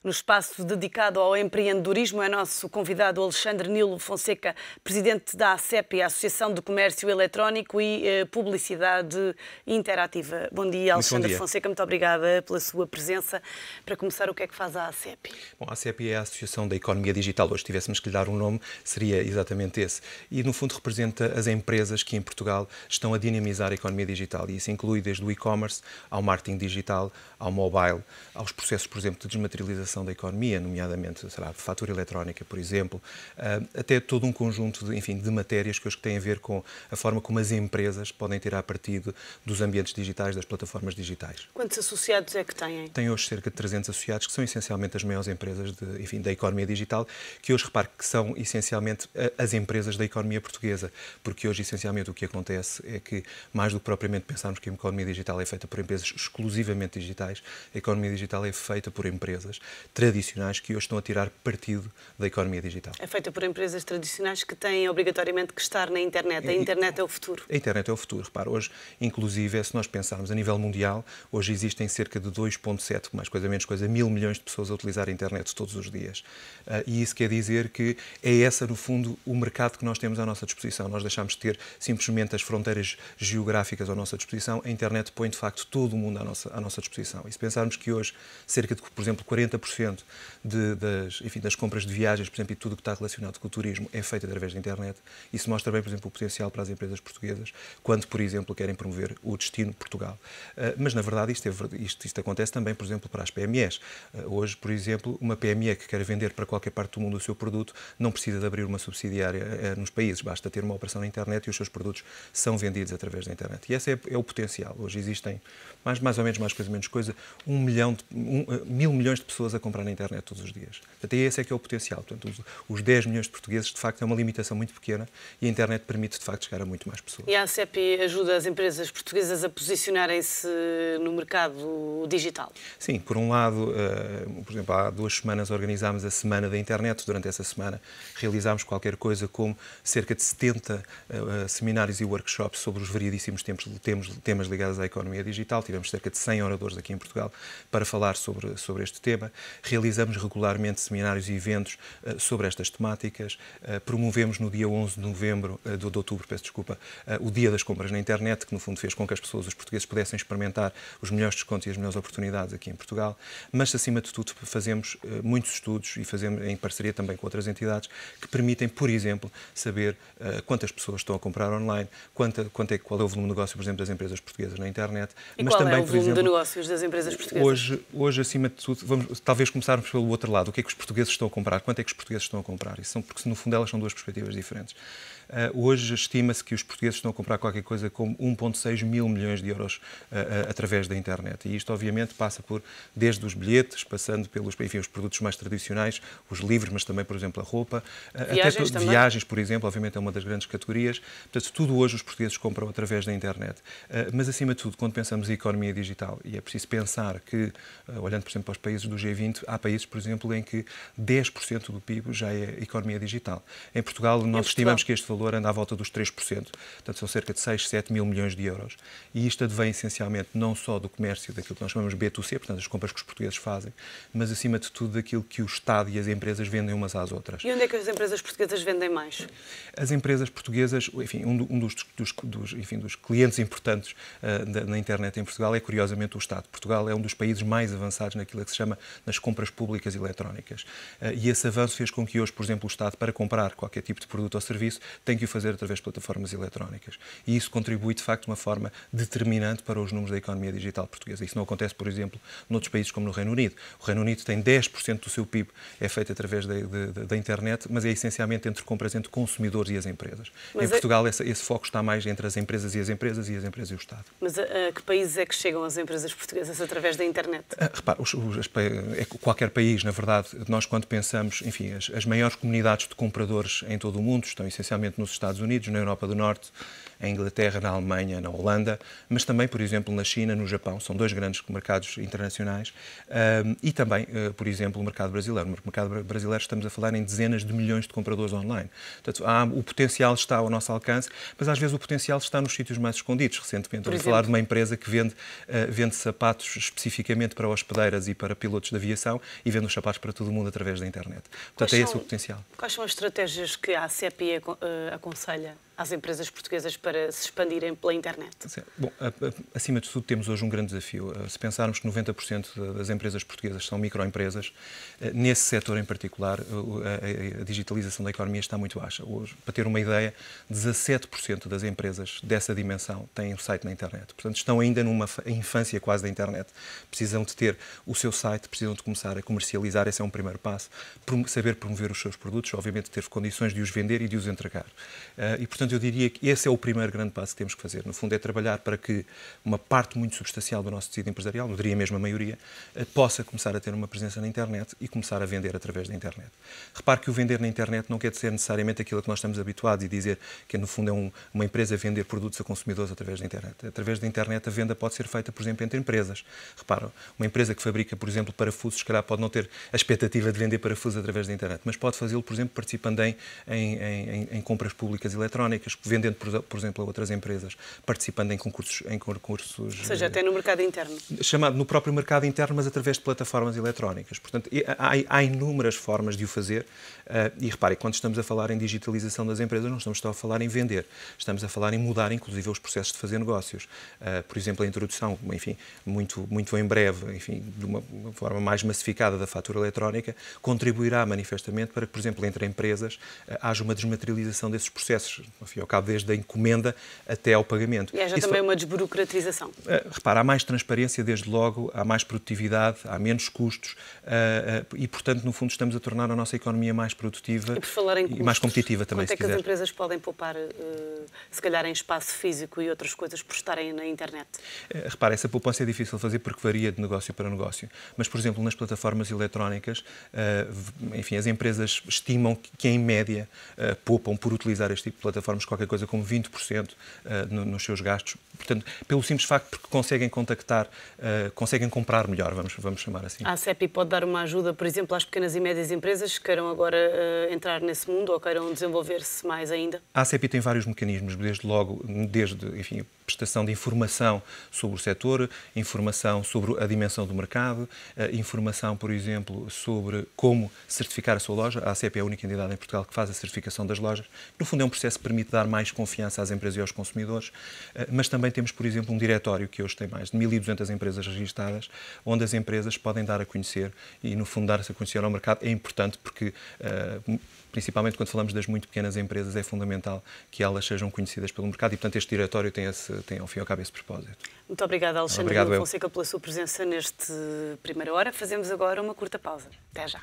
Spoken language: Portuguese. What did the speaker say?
No espaço dedicado ao empreendedorismo é nosso convidado Alexandre Nilo Fonseca, presidente da ACEP, a Associação de Comércio Eletrónico e Publicidade Interativa. Bom dia, Alexandre Fonseca, muito obrigada pela sua presença. Para começar, o que é que faz a ACEP? Bom, a ACEP é a Associação da Economia Digital. Hoje, se tivéssemos que lhe dar um nome, seria exatamente esse. E, no fundo, representa as empresas que em Portugal estão a dinamizar a economia digital. E isso inclui desde o e-commerce ao marketing digital, ao mobile, aos processos, por exemplo, de desmaterialização da economia, nomeadamente, sei lá, fatura eletrónica, por exemplo, até todo um conjunto de matérias que hoje têm a ver com a forma como as empresas podem tirar partido dos ambientes digitais, das plataformas digitais. Quantos associados é que têm? Tem hoje cerca de 300 associados, que são essencialmente as maiores empresas da economia digital, que hoje, repare, que são essencialmente as empresas da economia portuguesa, porque hoje, essencialmente, o que acontece é que, mais do que propriamente pensarmos que a economia digital é feita por empresas exclusivamente digitais, a economia digital é feita por empresas tradicionais que hoje estão a tirar partido da economia digital. É feita por empresas tradicionais que têm obrigatoriamente que estar na internet. A internet é o futuro. A internet é o futuro. Repara, hoje, inclusive, se nós pensarmos a nível mundial, hoje existem cerca de 2,7, mais coisa menos coisa, 1.000 milhões de pessoas a utilizar a internet todos os dias. E isso quer dizer que é essa, no fundo, o mercado que nós temos à nossa disposição. Nós deixamos de ter simplesmente as fronteiras geográficas à nossa disposição. A internet põe, de facto, todo o mundo à nossa disposição. E se pensarmos que hoje, cerca de, por exemplo, 40% das compras de viagens, por exemplo, e tudo o que está relacionado com o turismo é feito através da internet. Isso mostra bem, por exemplo, o potencial para as empresas portuguesas quando, por exemplo, querem promover o destino Portugal. Mas, na verdade, isto acontece também, por exemplo, para as PMEs. Hoje, por exemplo, uma PME que quer vender para qualquer parte do mundo o seu produto não precisa de abrir uma subsidiária nos países, basta ter uma operação na internet e os seus produtos são vendidos através da internet. E esse é o potencial. Hoje existem mais ou menos, mais coisa menos coisa, 1.000 milhões de pessoas a comprar na internet todos os dias. Até esse é que é o potencial. Portanto, os 10 milhões de portugueses, de facto, é uma limitação muito pequena e a internet permite, de facto, chegar a muito mais pessoas. E a ACEP ajuda as empresas portuguesas a posicionarem-se no mercado digital? Sim, por um lado, por exemplo, há 2 semanas organizámos a Semana da Internet. Durante essa semana realizámos qualquer coisa como cerca de 70 seminários e workshops sobre os variedíssimos temas ligados à economia digital. Tivemos cerca de 100 oradores aqui em Portugal para falar sobre este tema. Realizamos regularmente seminários e eventos sobre estas temáticas. Promovemos no dia 11 de outubro, o Dia das Compras na Internet, que no fundo fez com que os portugueses pudessem experimentar os melhores descontos e as melhores oportunidades aqui em Portugal. Mas, acima de tudo, fazemos muitos estudos e fazemos em parceria também com outras entidades que permitem, por exemplo, saber quantas pessoas estão a comprar online, qual é o volume de negócio, por exemplo, das empresas portuguesas na internet. E mas qual também, é o volume de negócios das empresas portuguesas? Hoje, acima de tudo, vamos talvez começarmos pelo outro lado. O que é que os portugueses estão a comprar? Quanto é que os portugueses estão a comprar? Porque, no fundo, elas são 2 perspectivas diferentes. Hoje estima-se que os portugueses estão a comprar qualquer coisa como 1,6 mil milhões de euros através da internet. E isto, obviamente, passa desde os bilhetes, passando pelos os produtos mais tradicionais, os livros, mas também, por exemplo, a roupa. Viagens, por exemplo, obviamente é uma das grandes categorias. Portanto, tudo hoje os portugueses compram através da internet. Mas, acima de tudo, quando pensamos em economia digital, e é preciso pensar que, olhando, por exemplo, para os países do G20, há países, por exemplo, em que 10% do PIB já é economia digital. Em Portugal, nós estimamos que este valor anda à volta dos 3%. Portanto, são cerca de 6, 7 mil milhões de euros. E isto advém, essencialmente, não só do comércio, daquilo que nós chamamos de B2C, portanto, as compras que os portugueses fazem, mas, acima de tudo, daquilo que o Estado e as empresas vendem umas às outras. E onde é que as empresas portuguesas vendem mais? As empresas portuguesas, enfim, um dos clientes importantes na internet em Portugal é, curiosamente, o Estado. Portugal é um dos países mais avançados naquilo que se chama nas compras públicas eletrónicas. E esse avanço fez com que hoje, por exemplo, o Estado, para comprar qualquer tipo de produto ou serviço, tem que o fazer através de plataformas eletrónicas. E isso contribui, de facto, de uma forma determinante para os números da economia digital portuguesa. Isso não acontece, por exemplo, noutros países como no Reino Unido. O Reino Unido tem 10% do seu PIB é feito através da internet, mas é essencialmente entre compras entre consumidores e as empresas. Em Portugal, esse foco está mais entre as empresas e as empresas e o Estado. Mas a que países é que chegam as empresas portuguesas através da internet? Repare, qualquer país, na verdade, nós quando pensamos, enfim, as maiores comunidades de compradores em todo o mundo estão essencialmente nos Estados Unidos, na Europa do Norte, em Inglaterra, na Alemanha, na Holanda, mas também, por exemplo, na China, no Japão, são dois grandes mercados internacionais, e também, por exemplo, o mercado brasileiro. No mercado brasileiro estamos a falar em dezenas de milhões de compradores online. Portanto, o potencial está ao nosso alcance, mas às vezes o potencial está nos sítios mais escondidos. Recentemente, vamos falar de uma empresa que vende sapatos especificamente para hospedeiras e para pilotos de aviação e vende os sapatos para todo o mundo através da internet. Portanto, é esse o potencial. Quais são as estratégias que a ACEP aconselha às empresas portuguesas para se expandirem pela internet? Bom, acima de tudo, temos hoje um grande desafio. Se pensarmos que 90% das empresas portuguesas são microempresas, nesse setor em particular, a digitalização da economia está muito baixa. Hoje, para ter uma ideia, 17% das empresas dessa dimensão têm um site na internet. Portanto, estão ainda numa infância quase da internet. Precisam de ter o seu site, precisam de começar a comercializar, esse é um primeiro passo. Saber promover os seus produtos, obviamente ter condições de os vender e de os entregar. E, portanto, eu diria que esse é o primeiro grande passo que temos que fazer. No fundo, é trabalhar para que uma parte muito substancial do nosso tecido empresarial, eu diria mesmo a maioria, possa começar a ter uma presença na internet e começar a vender através da internet. Repare que o vender na internet não quer dizer necessariamente aquilo que nós estamos habituados e dizer que, no fundo, é uma empresa vender produtos a consumidores através da internet. Através da internet, a venda pode ser feita, por exemplo, entre empresas. Repara, uma empresa que fabrica, por exemplo, parafusos, se calhar pode não ter a expectativa de vender parafusos através da internet, mas pode fazê-lo, por exemplo, participando em compras públicas eletrónicas, vendendo, por exemplo, a outras empresas, participando em concursos. Ou seja, até no mercado interno. Chamado no próprio mercado interno, mas através de plataformas eletrónicas. Portanto, há inúmeras formas de o fazer. E repare, quando estamos a falar em digitalização das empresas, não estamos só a falar em vender, estamos a falar em mudar, inclusive, os processos de fazer negócios. Por exemplo, a introdução, enfim, muito em breve, enfim, de uma forma mais massificada da fatura eletrónica, contribuirá manifestamente para que, por exemplo, entre empresas, haja uma desmaterialização desses processos, ao cabo desde a encomenda até ao pagamento. E haja também uma desburocratização. Repara, há mais transparência desde logo, há mais produtividade, há menos custos e, portanto, no fundo, estamos a tornar a nossa economia mais produtiva e mais competitiva também, se quiser. Quanto é que as empresas podem poupar, se calhar, em espaço físico e outras coisas por estarem na internet? Repara, essa poupança é difícil de fazer porque varia de negócio para negócio. Mas, por exemplo, nas plataformas eletrónicas, enfim, as empresas estimam que em média, poupam por utilizar este tipo de plataformas qualquer coisa como 20% nos seus gastos. Portanto, pelo simples facto porque conseguem contactar, conseguem comprar melhor, vamos chamar assim. A ACEP pode dar uma ajuda, por exemplo, às pequenas e médias empresas que queiram agora entrar nesse mundo ou queiram desenvolver-se mais ainda? A ACEP tem vários mecanismos, enfim, prestação de informação sobre o setor, informação sobre a dimensão do mercado, informação, por exemplo, sobre como certificar a sua loja. A ACEP é a única entidade em Portugal que faz a certificação das lojas. No fundo, é um processo que permite dar mais confiança às empresas e aos consumidores, mas também temos, por exemplo, um diretório que hoje tem mais de 1.200 empresas registadas, onde as empresas podem dar a conhecer e, no fundo, dar-se a conhecer ao mercado. É importante porque, principalmente quando falamos das muito pequenas empresas, é fundamental que elas sejam conhecidas pelo mercado e, portanto, este diretório tem ao fim e ao cabo esse propósito. Muito obrigada, Alexandre Fonseca, pela sua presença neste Primeira Hora. Fazemos agora uma curta pausa. Até já.